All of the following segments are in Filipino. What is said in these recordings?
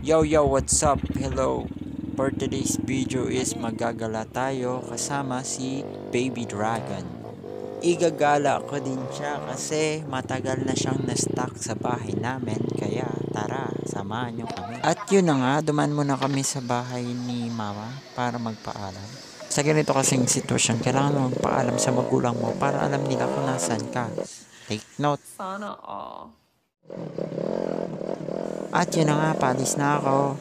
Yo, what's up? Hello. For today's video is magagala tayo kasama si Baby Dragon. Igagala ko din siya kasi matagal na siyang na-stuck sa bahay namin, kaya tara, samahan niyo kami. At yun na nga, duman muna kami sa bahay ni Mama para magpaalam. Sa ganito kasing sitwasyon, kailangan mo magpaalam sa magulang mo para alam nila kung nasan ka. Take note. Sana all. At yun na nga, palis na ako.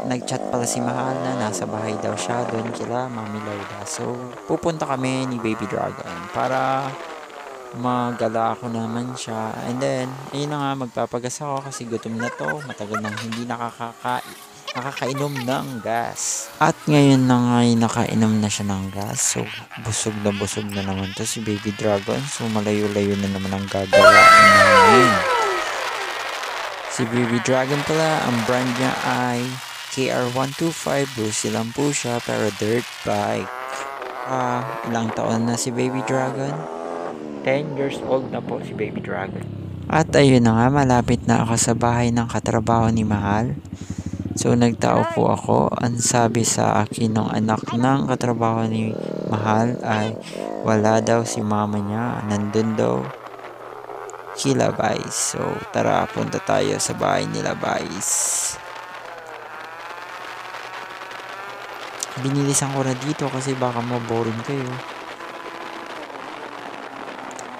Nag-chat pala si Mahal na nasa bahay daw siya doon kila Mami Lola. So, pupunta kami ni Baby Dragon para magala ako naman siya. And then, ayun na nga, magpapagas ako kasi gutom na to. Matagal nang hindi nakakainom ng gas. At ngayon na nga, nakainom na siya ng gas. So, busog na naman to si Baby Dragon. So, malayo-layo na naman ang gagawin namin. Si Baby Dragon pala, ang brand niya ay KR125. Brucey lang po siya, pero dirt bike. Ilang taon na si Baby Dragon? 10 years old na po si Baby Dragon. At ayun na nga, malapit na ako sa bahay ng katrabaho ni Mahal. So nagtao po ako. Ang sabi sa akin ng anak ng katrabaho ni Mahal ay wala daw si mama niya. Nandun daw kila Vice. So tara, punta tayo sa bahay nila Vice. Binilisan ko na dito kasi baka maboring kayo.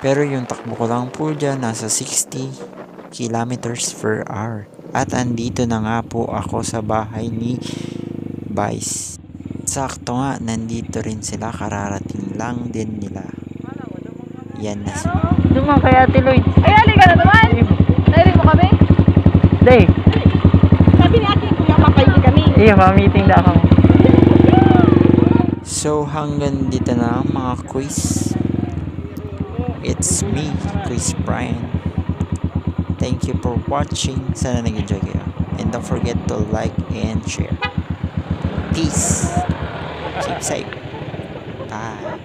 Pero yung takbo ko lang po dyan, nasa 60 kilometers per hour. At andito na nga po ako sa bahay ni Vice. Sakto nga, nandito rin sila, kararating lang din nila. Yan na sila. Dumang kay Ate Lloyd. Ay, halika na naman! Narinig mo kami? Day. Sabi ni ate, kuya, makaigi kami. Iya, ma-meeting na ako. So hanggang dito na ang mga quiz. It's me, Chris Brian. Thank you for watching. Sana nag-enjoy kayo. And don't forget to like and share. Peace. Keep safe. Bye.